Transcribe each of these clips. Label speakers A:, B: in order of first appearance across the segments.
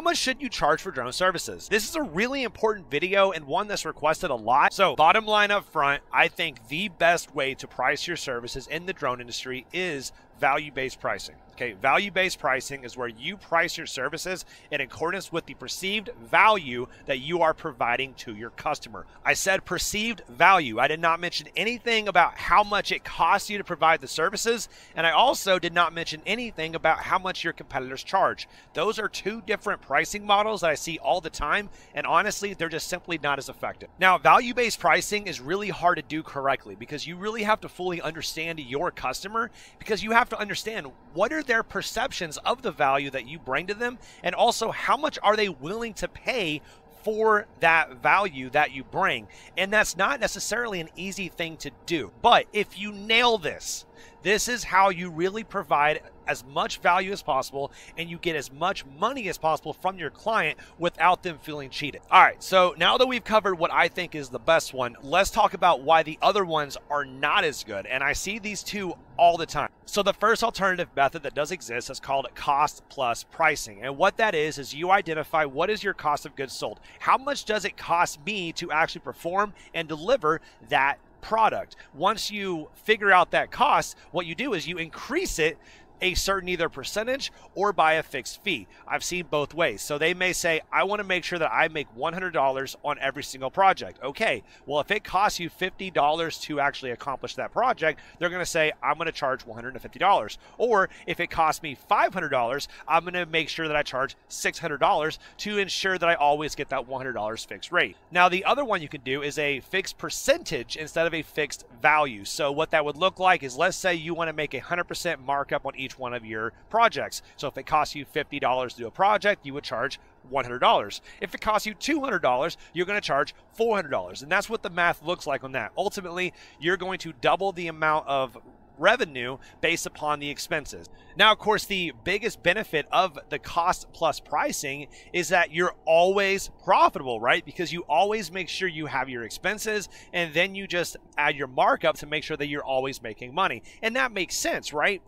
A: much should you charge for drone services? This is a really important video and one that's requested a lot. So bottom line up front, I think the best way to price your services in the drone industry is value-based pricing. Okay, value-based pricing is where you price your services in accordance with the perceived value that you are providing to your customer. I said perceived value. I did not mention anything about how much it costs you to provide the services, and I also did not mention anything about how much your competitors charge. Those are two different pricing models that I see all the time, and honestly, they're just simply not as effective. Now, value-based pricing is really hard to do correctly because you really have to fully understand your customer, because you have to understand what are their perceptions of the value that you bring to them, and also how much are they willing to pay for that value that you bring. And that's not necessarily an easy thing to do. But if you nail this, this is how you really provide as much value as possible and you get as much money as possible from your client without them feeling cheated. All right, so now that we've covered what I think is the best one, let's talk about why the other ones are not as good. And I see these two all the time. So the first alternative method that does exist is called cost plus pricing. And what that is you identify what is your cost of goods sold. How much does it cost me to actually perform and deliver that product? Once you figure out that cost, what you do is you increase it a certain either percentage or by a fixed fee. I've seen both ways. So they may say, I want to make sure that I make $100 on every single project. Okay, well, if it costs you $50 to actually accomplish that project, they're going to say, I'm going to charge $150. Or if it costs me $500, I'm going to make sure that I charge $600 to ensure that I always get that $100 fixed rate. Now, the other one you can do is a fixed percentage instead of a fixed value. So what that would look like is, let's say you want to make a 100% markup on each one of your projects. So if it costs you $50 to do a project, you would charge $100. If it costs you $200, you're going to charge $400. And that's what the math looks like on that. Ultimately, you're going to double the amount of revenue based upon the expenses. Now, of course, the biggest benefit of the cost plus pricing is that you're always profitable, right? Because you always make sure you have your expenses and then you just add your markup to make sure that you're always making money. And that makes sense, right?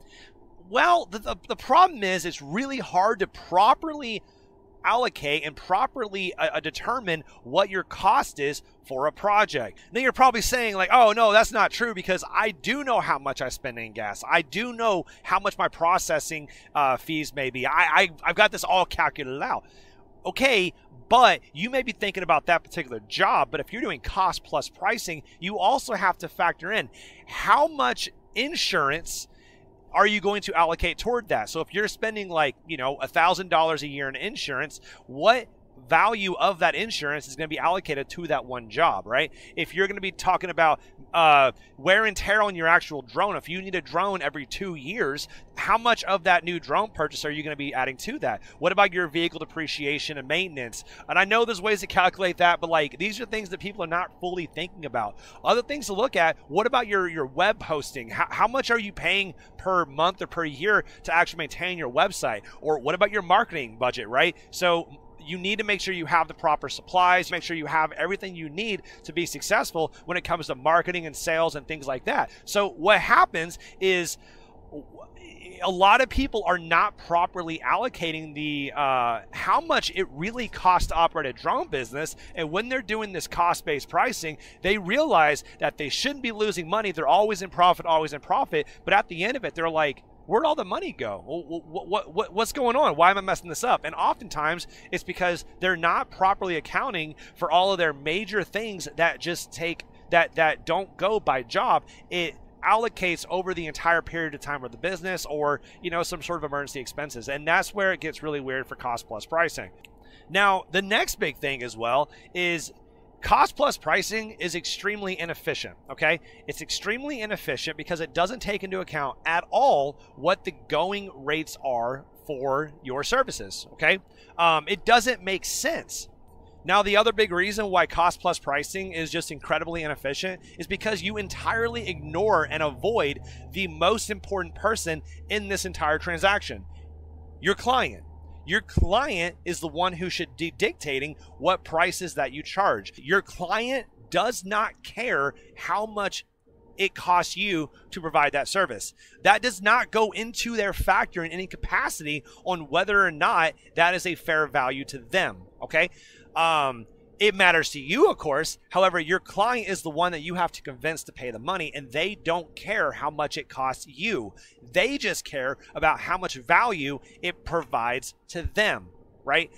A: Well, the problem is it's really hard to properly allocate and properly determine what your cost is for a project. Now you're probably saying like, oh no, that's not true, because I do know how much I spend in gas. I do know how much my processing fees may be. I've got this all calculated out. Okay, but you may be thinking about that particular job, but if you're doing cost plus pricing, you also have to factor in how much insurance are you going to allocate toward that? So if you're spending like, $1,000 a year in insurance, what value of that insurance is going to be allocated to that one job, right? If you're going to be talking about wear and tear on your actual drone, if you need a drone every 2 years, how much of that new drone purchase are you going to be adding to that? What about your vehicle depreciation and maintenance? And I know there's ways to calculate that, but like these are things that people are not fully thinking about. Other things to look at, what about your web hosting? How much are you paying per month or per year to actually maintain your website? Or what about your marketing budget, right? So you need to make sure you have the proper supplies, make sure you have everything you need to be successful when it comes to marketing and sales and things like that. So what happens is a lot of people are not properly allocating the how much it really costs to operate a drone business. And when they're doing this cost-based pricing, they realize that they shouldn't be losing money. They're always in profit, always in profit. But at the end of it, they're like, where'd all the money go? What's going on? Why am I messing this up? And oftentimes it's because they're not properly accounting for all of their major things that just take that don't go by job. It allocates over the entire period of time of the business, or some sort of emergency expenses, and that's where it gets really weird for cost plus pricing. Now, the next big thing as well is cost plus pricing is extremely inefficient, okay? It's extremely inefficient because it doesn't take into account at all what the going rates are for your services, okay? It doesn't make sense. Now, the other big reason why cost plus pricing is just incredibly inefficient is because you entirely ignore and avoid the most important person in this entire transaction, your client. Your client is the one who should be dictating what prices that you charge. Your client does not care how much it costs you to provide that service. That does not go into their factor in any capacity on whether or not that is a fair value to them, okay? It matters to you, of course. However, your client is the one that you have to convince to pay the money, and they don't care how much it costs you. They just care about how much value it provides to them, right?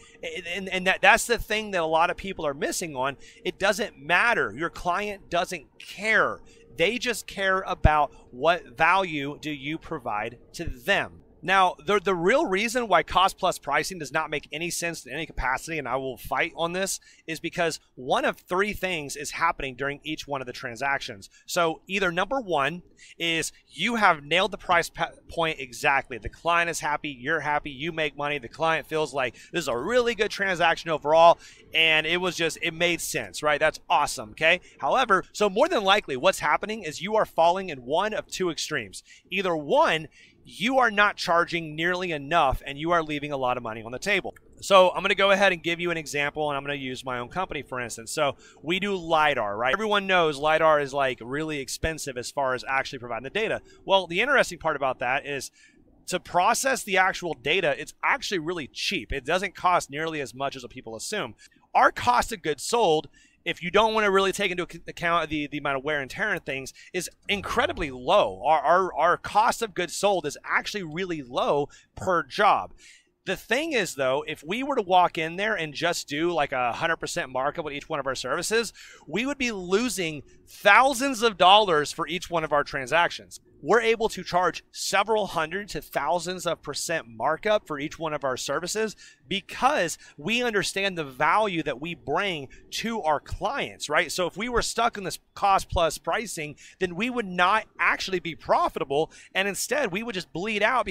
A: And that's the thing that a lot of people are missing on. It doesn't matter. Your client doesn't care. They just care about what value do you provide to them. Now, the real reason why cost plus pricing does not make any sense in any capacity, and I will fight on this, is because one of three things is happening during each one of the transactions. So either number one is you have nailed the price point exactly. The client is happy, you're happy, you make money, the client feels like this is a really good transaction overall, and it made sense, right? That's awesome, okay? However, so more than likely what's happening is you are falling in one of two extremes. Either one, you are not charging nearly enough and you are leaving a lot of money on the table. So I'm going to go ahead and give you an example, and I'm going to use my own company, for instance. So we do LiDAR, right? Everyone knows LiDAR is like really expensive as far as actually providing the data. Well, the interesting part about that is to process the actual data, it's actually really cheap. It doesn't cost nearly as much as what people assume. Our cost of goods sold, if you don't want to really take into account the amount of wear and tear and things, is incredibly low. Our cost of goods sold is actually really low per job. The thing is, though, if we were to walk in there and just do like 100% markup with each one of our services, we would be losing thousands of dollars for each one of our transactions. We're able to charge several hundred to thousands of % markup for each one of our services because we understand the value that we bring to our clients, right? So if we were stuck in this cost plus pricing, then we would not actually be profitable, and instead we would just bleed out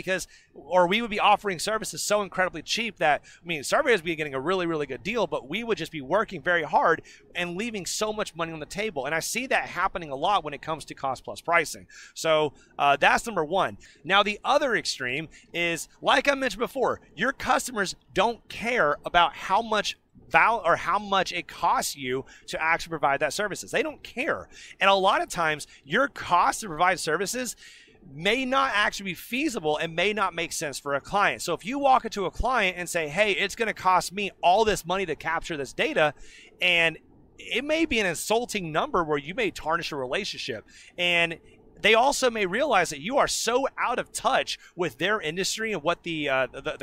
A: or we would be offering services so incredibly cheap that, I mean, surveyors would be getting a really, really good deal, but we would just be working very hard and leaving so much money on the table. And I see that happening a lot when it comes to cost plus pricing. So that's number one. Now, the other extreme is, like I mentioned before, your customers don't care about how much it costs you to actually provide that services. They don't care. And a lot of times your cost to provide services may not actually be feasible and may not make sense for a client. So if you walk into a client and say, hey, it's going to cost me all this money to capture this data, and it may be an insulting number where you may tarnish a relationship, and they also may realize that you are so out of touch with their industry and what the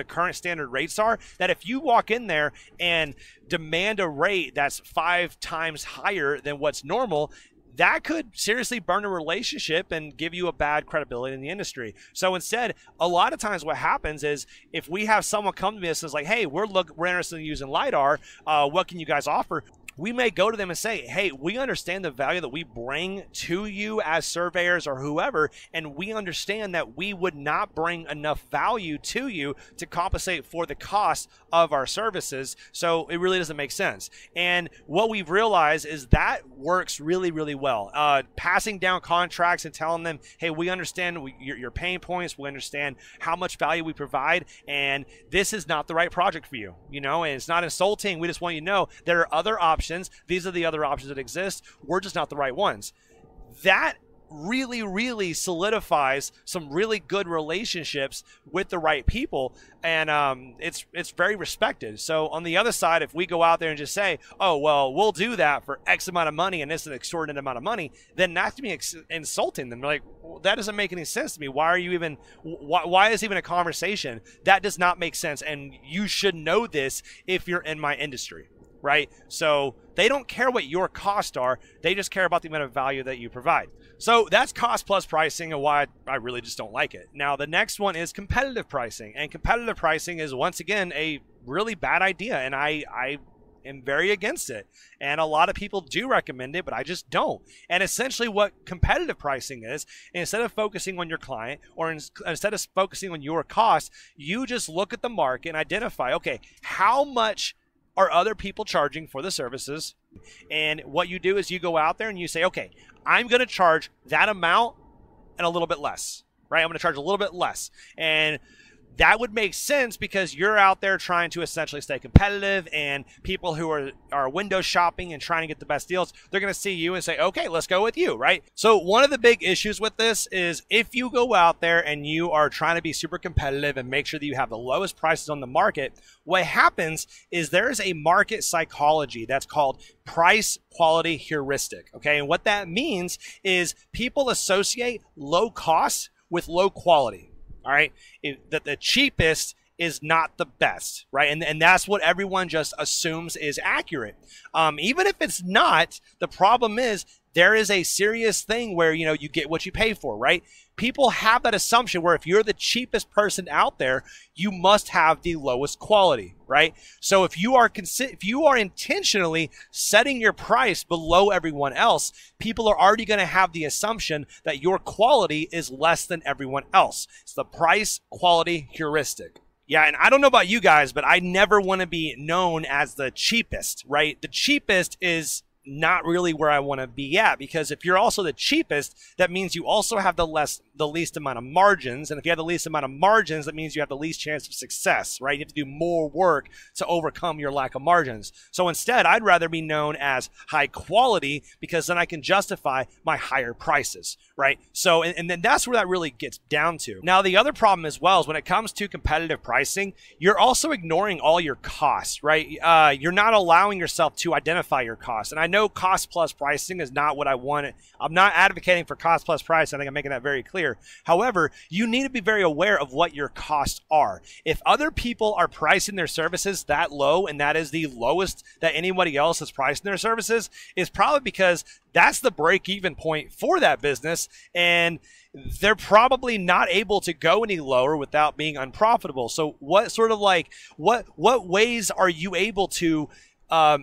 A: current standard rates are, that if you walk in there and demand a rate that's 5 times higher than what's normal, that could seriously burn a relationship and give you a bad credibility in the industry. So instead, a lot of times what happens is if we have someone come to me and says like, hey, we're interested in using LiDAR, what can you guys offer? We may go to them and say, hey, we understand the value that we bring to you as surveyors or whoever, and we understand that we would not bring enough value to you to compensate for the cost of our services, so it really doesn't make sense. And what we've realized is that works really, really well. Passing down contracts and telling them, hey, we understand your pain points, we understand how much value we provide, and this is not the right project for you, and it's not insulting. We just want you to know there are other options. These are the other options that exist. We're just not the right ones. That really, really solidifies some really good relationships with the right people, and it's very respected. So on the other side, if we go out there and just say, oh, well, we'll do that for X amount of money and it's an extraordinary amount of money, then that's to be insulting them. They're like, well, that doesn't make any sense to me. Why is even a conversation? That does not make sense, and you should know this if you're in my industry. Right? So they don't care what your costs are. They just care about the amount of value that you provide. So that's cost plus pricing and why I really just don't like it. Now, the next one is competitive pricing. And competitive pricing is, once again, a really bad idea. And I am very against it. And a lot of people do recommend it, but I just don't. And essentially what competitive pricing is, instead of focusing on your client or instead of focusing on your costs, you just look at the market and identify, okay, how much are other people charging for the services? And what you do is you go out there and you say, okay, I'm going to charge that amount and a little bit less, right? I'm going to charge a little bit less. And that would make sense because you're out there trying to essentially stay competitive, and people who are window shopping and trying to get the best deals, they're going to see you and say, okay, let's go with you, right? So one of the big issues with this is if you go out there and you are trying to be super competitive and make sure that you have the lowest prices on the market, what happens is there is a market psychology that's called price quality heuristic, okay? And what that means is people associate low cost with low quality, all right? That the cheapest is not the best, right? And that's what everyone just assumes is accurate. Even if it's not, the problem is there is a serious thing where, you know, you get what you pay for, right? People have that assumption where if you're the cheapest person out there, you must have the lowest quality, right? So if you are intentionally setting your price below everyone else, people are already going to have the assumption that your quality is less than everyone else. It's the price quality heuristic. Yeah, and I don't know about you guys, but I never want to be known as the cheapest, right? The cheapest is not really where I want to be at, because if you're also the cheapest, that means you also have the least amount of margins. And if you have the least amount of margins, that means you have the least chance of success, right? You have to do more work to overcome your lack of margins. So instead, I'd rather be known as high quality, because then I can justify my higher prices, right? So, and then that's where that really gets down to. Now, the other problem as well is when it comes to competitive pricing, you're also ignoring all your costs, right? You're not allowing yourself to identify your costs. And I know cost plus pricing is not what I want. I'm not advocating for cost plus price. I think I'm making that very clear. However, you need to be very aware of what your costs are. If other people are pricing their services that low, and that is the lowest that anybody else is pricing their services, it's probably because that's the break-even point for that business, and they're probably not able to go any lower without being unprofitable. So what ways are you able to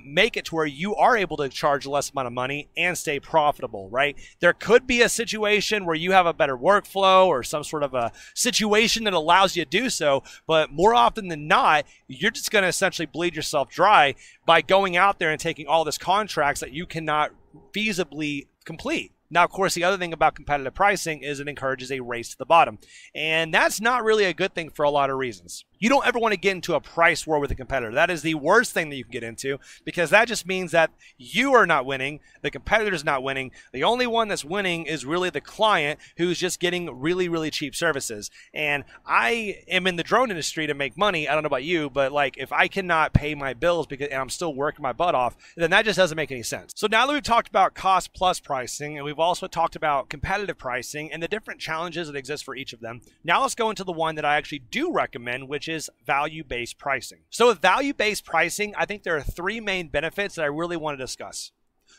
A: make it to where you are able to charge less amount of money and stay profitable, right? There could be a situation where you have a better workflow or some sort of a situation that allows you to do so, but more often than not, you're just going to essentially bleed yourself dry by going out there and taking all this contracts that you cannot feasibly complete. Now, of course, the other thing about competitive pricing is it encourages a race to the bottom. And that's not really a good thing for a lot of reasons. You don't ever want to get into a price war with a competitor. That is the worst thing that you can get into, because that just means that you are not winning, the competitor's not winning. The only one that's winning is really the client, who's just getting really, really cheap services. And I am in the drone industry to make money. I don't know about you, but like if I cannot pay my bills and I'm still working my butt off, then that just doesn't make any sense. So now that we've talked about cost plus pricing, and we've also talked about competitive pricing and the different challenges that exist for each of them, now let's go into the one that I actually do recommend, which is value-based pricing. So with value-based pricing, I think there are three main benefits that I really want to discuss.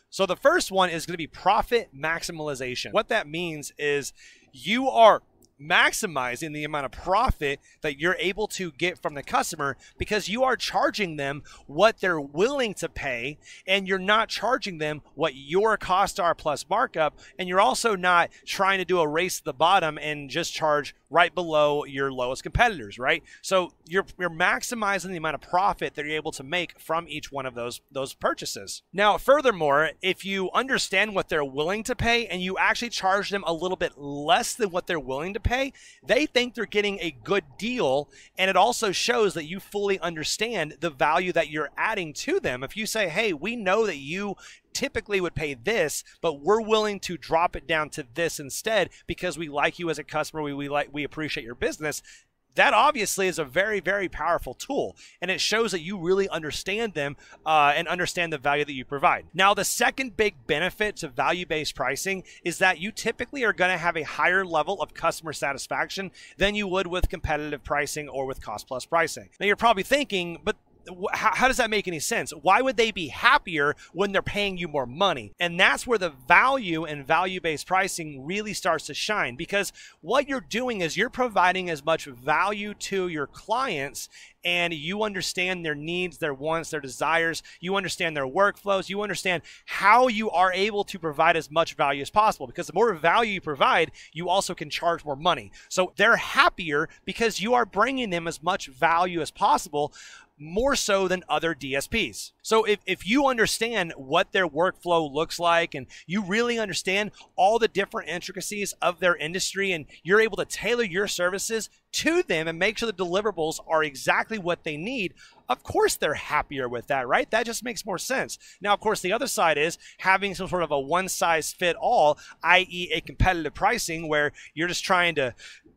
A: So the first one is going to be profit maximization. What that means is you are maximizing the amount of profit that you're able to get from the customer, because you are charging them what they're willing to pay, and you're not charging them what your costs are plus markup, and you're also not trying to do a race to the bottom and just charge right below your lowest competitors, right? So you're maximizing the amount of profit that you're able to make from each one of those purchases. Now, furthermore, if you understand what they're willing to pay and you actually charge them a little bit less than what they're willing to pay, they think they're getting a good deal, and it also shows that you fully understand the value that you're adding to them. If you say, hey, we know that you typically would pay this, but we're willing to drop it down to this instead because we like you as a customer, we appreciate your business, that obviously is a very, very powerful tool, and it shows that you really understand them and understand the value that you provide. Now, the second big benefit to value-based pricing is that you typically are going to have a higher level of customer satisfaction than you would with competitive pricing or with cost-plus pricing. Now, you're probably thinking, but how does that make any sense? Why would they be happier when they're paying you more money? And that's where the value and value-based pricing really starts to shine, because what you're doing is you're providing as much value to your clients, and you understand their needs, their wants, their desires. You understand their workflows. You understand how you are able to provide as much value as possible, because the more value you provide, you also can charge more money. So they're happier because you are bringing them as much value as possible. more so than other DSPs. So if you understand what their workflow looks like and you really understand all the different intricacies of their industry and you're able to tailor your services to them and make sure the deliverables are exactly what they need, of course they're happier with that, right? That just makes more sense. Now, of course, the other side is having some sort of a one-size-fit-all, i.e. a competitive pricing where you're just trying to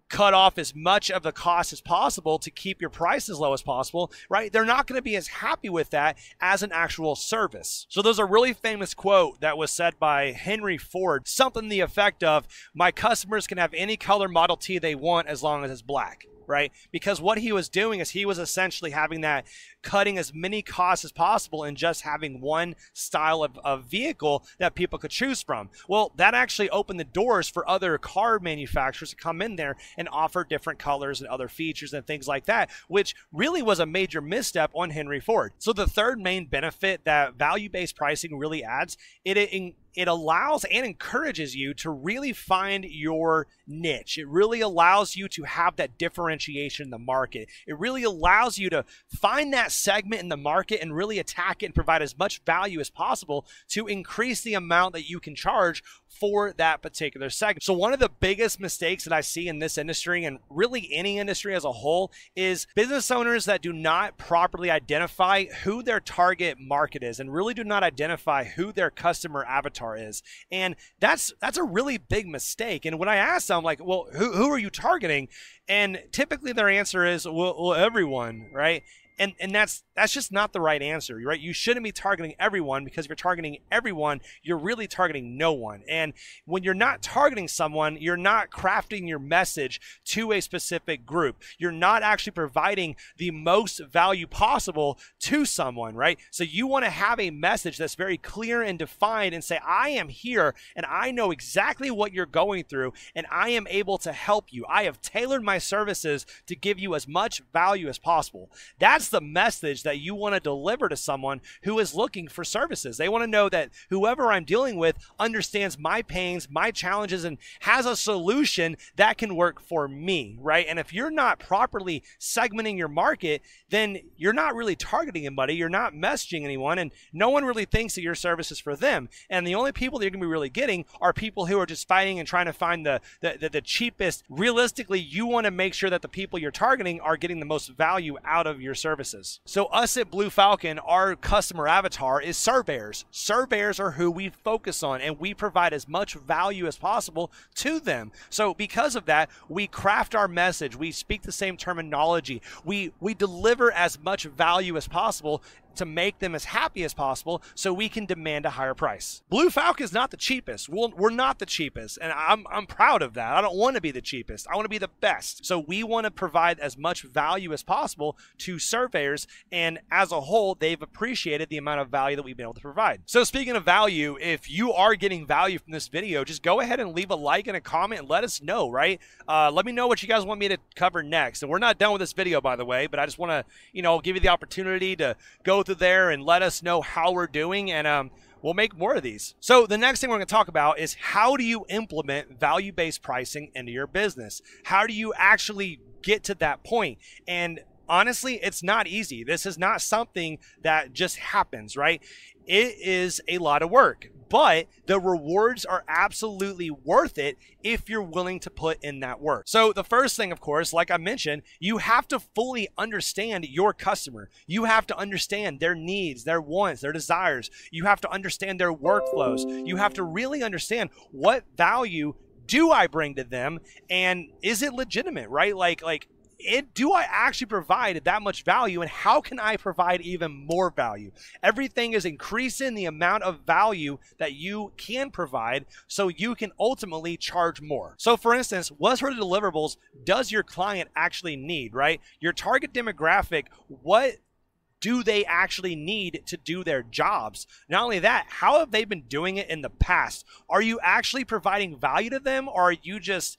A: cut off as much of the cost as possible to keep your price as low as possible, right? They're not going to be as happy with that as an actual service. So there's a really famous quote that was said by Henry Ford, something to the effect of, "My customers can have any color Model T they want as long as it's black." Right? Because what he was doing is he was essentially having that cutting as many costs as possible and just having one style of vehicle that people could choose from. Well, that actually opened the doors for other car manufacturers to come in there and offer different colors and other features and things like that, which really was a major misstep on Henry Ford. So the third main benefit that value-based pricing really adds, it allows and encourages you to really find your niche. It really allows you to have that differentiation in the market. It really allows you to find that segment in the market and really attack it and provide as much value as possible to increase the amount that you can charge for that particular segment. So one of the biggest mistakes that I see in this industry and really any industry as a whole is business owners that do not properly identify who their target market is and really do not identify who their customer avatar is. And that's a really big mistake. And when I ask them, like, well, who are you targeting? And typically their answer is, well, everyone, right? And that's just not the right answer, right? You shouldn't be targeting everyone, because if you're targeting everyone, you're really targeting no one. And when you're not targeting someone, you're not crafting your message to a specific group. You're not actually providing the most value possible to someone, right? So you want to have a message that's very clear and defined and say, I am here and I know exactly what you're going through and I am able to help you. I have tailored my services to give you as much value as possible. That's the message that you want to deliver to someone who is looking for services. They want to know that whoever I'm dealing with understands my pains, my challenges, and has a solution that can work for me, right? And if you're not properly segmenting your market, then you're not really targeting anybody, you're not messaging anyone, and no one really thinks that your service is for them. And the only people that you're going to be really getting are people who are just fighting and trying to find the cheapest. Realistically, you want to make sure that the people you're targeting are getting the most value out of your services. So us at Blue Falcon, our customer avatar is surveyors. Surveyors are who we focus on, and we provide as much value as possible to them. So because of that, we craft our message, we speak the same terminology, we deliver as much value as possible to make them as happy as possible so we can demand a higher price. Blue Falcon is not the cheapest. We're not the cheapest, and I'm proud of that. I don't want to be the cheapest. I want to be the best. So we want to provide as much value as possible to surveyors, and as a whole, they've appreciated the amount of value that we've been able to provide. So speaking of value, if you are getting value from this video, just go ahead and leave a like and a comment and let us know, right? Let me know what you guys want me to cover next. And we're not done with this video, by the way, but I just want to, give you the opportunity to go through there and let us know how we're doing, and we'll make more of these. So the next thing we're going to talk about is how do you implement value-based pricing into your business? How do you actually get to that point? And honestly, it's not easy. This is not something that just happens, right? It is a lot of work, but the rewards are absolutely worth it if you're willing to put in that work. So the first thing, of course, like I mentioned, you have to fully understand your customer. You have to understand their needs, their wants, their desires. You have to understand their workflows. You have to really understand what value do I bring to them, and is it legitimate, right? Do I actually provide that much value, and how can I provide even more value? Everything is increasing the amount of value that you can provide so you can ultimately charge more. So for instance, what sort of deliverables does your client actually need, right? Your target demographic, what do they actually need to do their jobs? Not only that, how have they been doing it in the past? Are you actually providing value to them, or are you just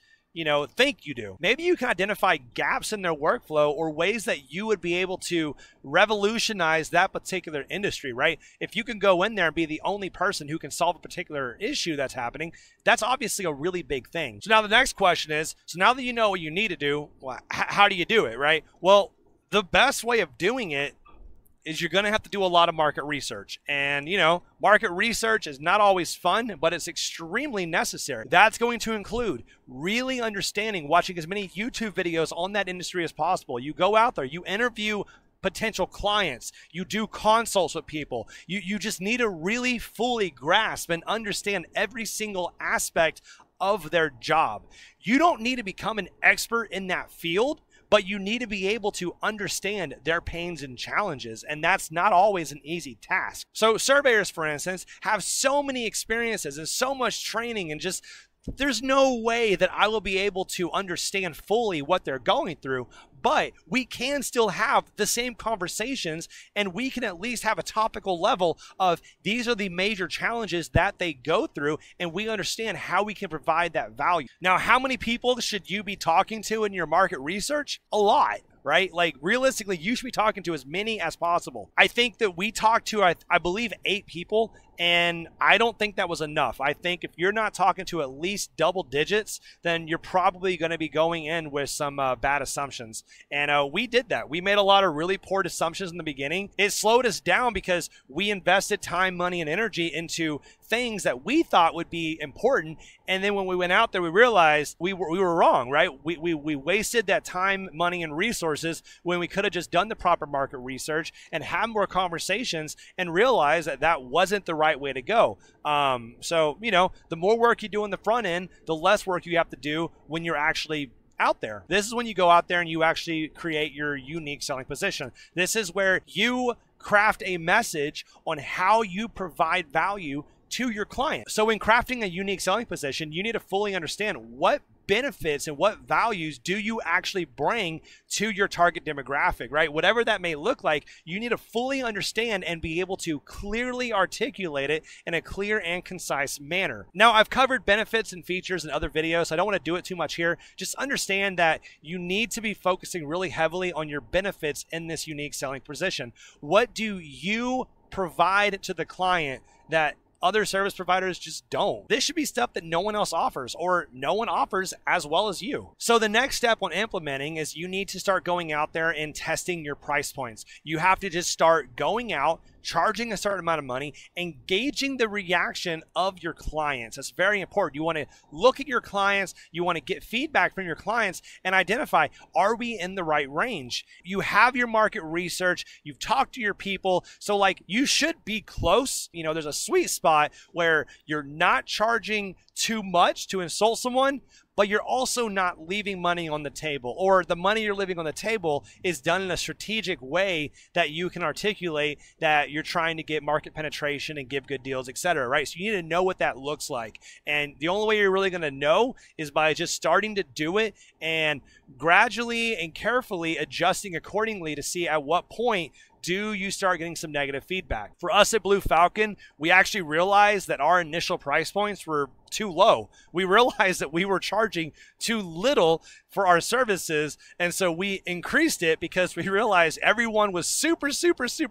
A: think you do? Maybe you can identify gaps in their workflow or ways that you would be able to revolutionize that particular industry, right? If you can go in there and be the only person who can solve a particular issue that's happening, that's obviously a really big thing. So now the next question is, so now that you know what you need to do, well, how do you do it, right? Well, the best way of doing it is you're going to have to do a lot of market research. And, you know, market research is not always fun, but it's extremely necessary. That's going to include really understanding, watching as many YouTube videos on that industry as possible. You go out there, you interview potential clients, you do consults with people. You just need to really fully grasp and understand every single aspect of their job. You don't need to become an expert in that field, but you need to be able to understand their pains and challenges, and that's not always an easy task. So surveyors, for instance, have so many experiences and so much training, and just there's no way that I will be able to understand fully what they're going through, but we can still have the same conversations, and we can at least have a topical level of these are the major challenges that they go through, and we understand how we can provide that value. Now, how many people should you be talking to in your market research? A lot. Right? Like, realistically, you should be talking to as many as possible. I think that we talked to, I believe, 8 people, and I don't think that was enough. I think if you're not talking to at least double digits, then you're probably going to be going in with some bad assumptions. And we did that. We made a lot of really poor assumptions in the beginning. It slowed us down because we invested time, money, and energy into things that we thought would be important, and then when we went out there, we realized we were wrong, right? We wasted that time, money, and resources when we could have just done the proper market research and had more conversations and realized that that wasn't the right way to go. So, you know, the more work you do on the front end, the less work you have to do when you're actually out there. This is when you go out there and you actually create your unique selling position. This is where you craft a message on how you provide value to your client. So in crafting a unique selling position, you need to fully understand what benefits and what values do you actually bring to your target demographic, right? Whatever that may look like, you need to fully understand and be able to clearly articulate it in a clear and concise manner. Now, I've covered benefits and features in other videos, so I don't want to do it too much here. Just understand that you need to be focusing really heavily on your benefits in this unique selling position. What do you provide to the client that other service providers just don't? This should be stuff that no one else offers, or no one offers as well as you. So the next step on implementing is you need to start going out there and testing your price points. You have to just start going out, charging a certain amount of money, engaging the reaction of your clients. That's very important. You want to look at your clients, you want to get feedback from your clients and identify, are we in the right range? You have your market research, you've talked to your people, so like you should be close. You know, there's a sweet spot where you're not charging too much to insult someone, but you're also not leaving money on the table, or the money you're leaving on the table is done in a strategic way that you can articulate that you're trying to get market penetration and give good deals, etc. Right? So you need to know what that looks like. And the only way you're really going to know is by just starting to do it and gradually and carefully adjusting accordingly to see at what point do you start getting some negative feedback. For us at Blue Falcon, we actually realized that our initial price points were too low. We realized that we were charging too little for our services, and so we increased it because we realized everyone was super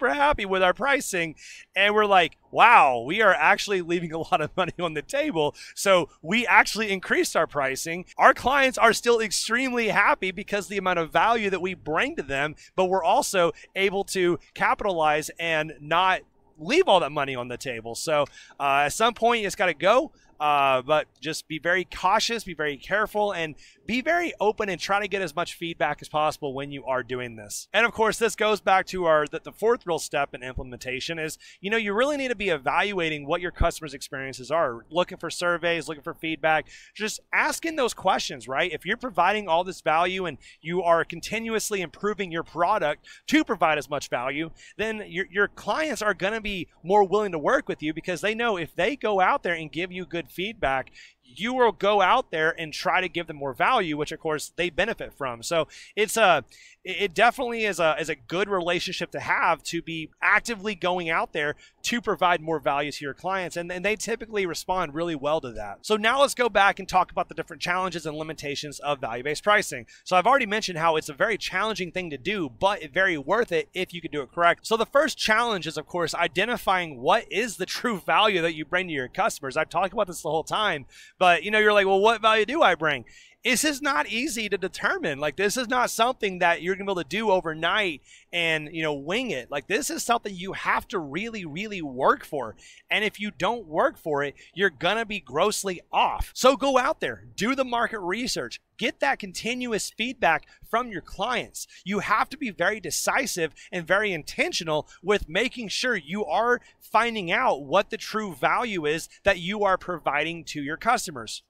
A: happy with our pricing, and we're like, wow, we are actually leaving a lot of money on the table. So we actually increased our pricing. Our clients are still extremely happy because of the amount of value that we bring to them, but we're also able to capitalize and not leave all that money on the table. So at some point, it's got to go. But just be very cautious, be very careful, and be very open and try to get as much feedback as possible when you are doing this. And of course, this goes back to the fourth real step in implementation is, you know, you really need to be evaluating what your customers' experiences are, looking for surveys, looking for feedback, just asking those questions, right? If you're providing all this value and you are continuously improving your product to provide as much value, then your clients are going to be more willing to work with you because they know if they go out there and give you good feedback, you will go out there and try to give them more value, which of course they benefit from. So it definitely is a good relationship to have, to be actively going out there to provide more value to your clients, and they typically respond really well to that. So now let's go back and talk about the different challenges and limitations of value-based pricing. So I've already mentioned how it's a very challenging thing to do, but very worth it if you could do it correct. So the first challenge is, of course, identifying what is the true value that you bring to your customers. I've talked about this the whole time, but you know, you're like, well, what value do I bring? this is not easy to determine. Like, this is not something that you're gonna be able to do overnight and, you know, wing it. Like, this is something you have to really, really work for. And if you don't work for it, you're gonna be grossly off. So go out there, do the market research, get that continuous feedback from your clients. You have to be very decisive and very intentional with making sure you are finding out what the true value is that you are providing to your customers.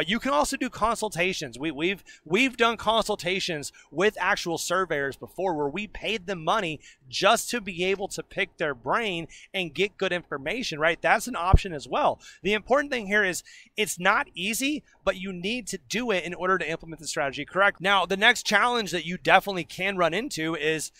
A: You can also do consultations. We've done consultations with actual surveyors before where we paid them money just to be able to pick their brain and get good information, right? That's an option as well. The important thing here is it's not easy, but you need to do it in order to implement the strategy correct. Now, the next challenge that you definitely can run into is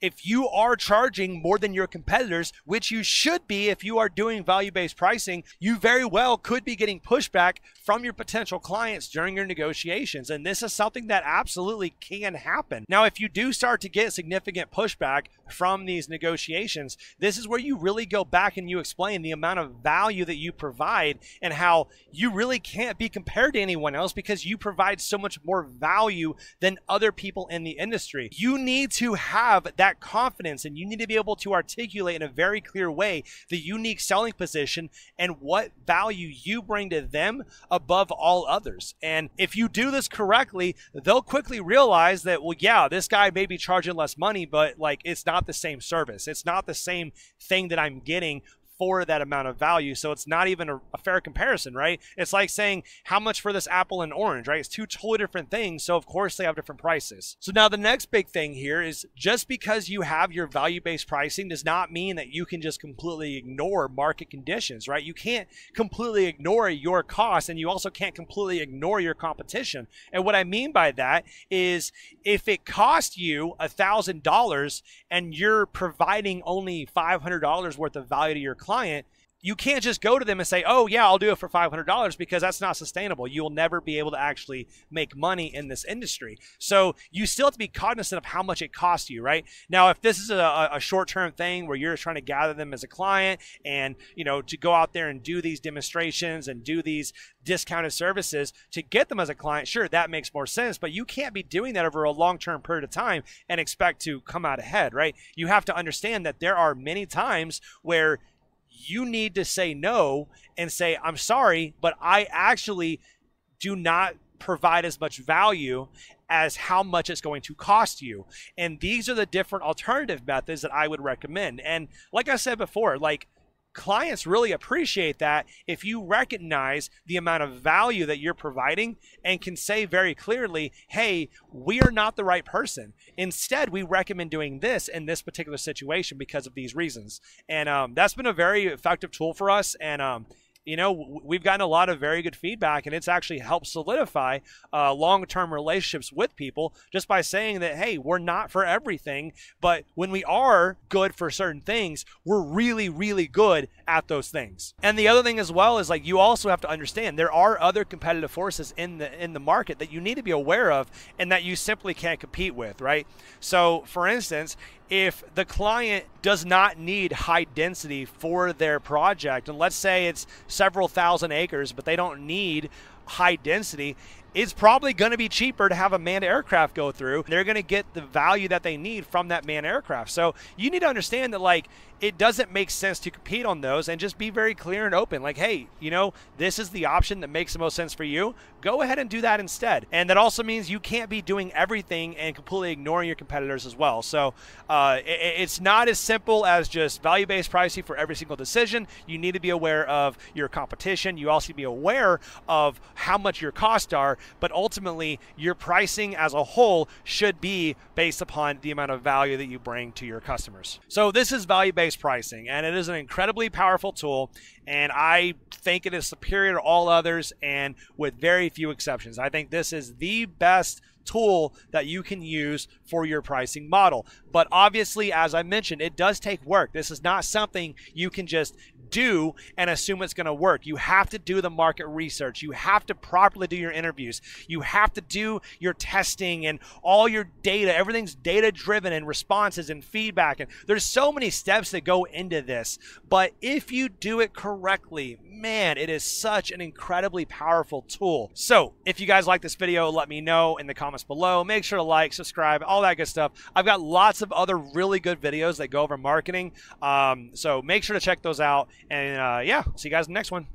A: if you are charging more than your competitors, which you should be if you are doing value-based pricing, you very well could be getting pushback from your potential clients during your negotiations. And this is something that absolutely can happen. Now, if you do start to get significant pushback from these negotiations, this is where you really go back and you explain the amount of value that you provide and how you really can't be compared to anyone else because you provide so much more value than other people in the industry. You need to have that confidence, and you need to be able to articulate in a very clear way the unique selling position and what value you bring to them above all others. And if you do this correctly, they'll quickly realize that, well, yeah, this guy may be charging less money, but like, it's not the same service. It's not the same thing that I'm getting for that amount of value. So it's not even a fair comparison, right? It's like saying how much for this apple and orange, right? It's two totally different things. So of course they have different prices. So now the next big thing here is just because you have your value-based pricing does not mean that you can just completely ignore market conditions, right? You can't completely ignore your costs, and you also can't completely ignore your competition. And what I mean by that is if it costs you $1,000 and you're providing only $500 worth of value to your client, you can't just go to them and say, oh yeah, I'll do it for $500, because that's not sustainable. You'll never be able to actually make money in this industry. So you still have to be cognizant of how much it costs you, right? Now, if this is a short-term thing where you're trying to gather them as a client and, you know, to go out there and do these demonstrations and do these discounted services to get them as a client, sure, that makes more sense, but you can't be doing that over a long-term period of time and expect to come out ahead, right? You have to understand that there are many times where you need to say no and say, I'm sorry, but I actually do not provide as much value as how much it's going to cost you. And these are the different alternative methods that I would recommend. And like I said before, like, clients really appreciate that if you recognize the amount of value that you're providing and can say very clearly, hey, we are not the right person. Instead, we recommend doing this in this particular situation because of these reasons. And that's been a very effective tool for us. And you know, we've gotten a lot of very good feedback, and it's actually helped solidify long-term relationships with people just by saying that, hey, we're not for everything, but when we are good for certain things, we're really, really good at those things. And the other thing as well is, like, you also have to understand there are other competitive forces in the market that you need to be aware of and that you simply can't compete with, right? So, for instance, if the client does not need high density for their project, and let's say it's several thousand acres, but they don't need high density, it's probably going to be cheaper to have a manned aircraft go through. They're going to get the value that they need from that manned aircraft. So you need to understand that, like, it doesn't make sense to compete on those, and just be very clear and open. Like, hey, you know, this is the option that makes the most sense for you. Go ahead and do that instead. And that also means you can't be doing everything and completely ignoring your competitors as well. So it's not as simple as just value-based pricing for every single decision. You need to be aware of your competition. You also need to be aware of how much your costs are, but ultimately your pricing as a whole should be based upon the amount of value that you bring to your customers. So this is value-based pricing, and it is an incredibly powerful tool, and I think it is superior to all others, and with very few exceptions. I think this is the best tool that you can use for your pricing model. But obviously, as I mentioned, it does take work. This is not something you can just do and assume it's going to work. You have to do the market research. You have to properly do your interviews. You have to do your testing and all your data. Everything's data driven and responses and feedback. And there's so many steps that go into this. But if you do it correctly, man, it is such an incredibly powerful tool. So if you guys like this video, let me know in the comments below. Make sure to like, subscribe, all that good stuff. I've got lots of other really good videos that go over marketing. So make sure to check those out. And yeah, see you guys in the next one.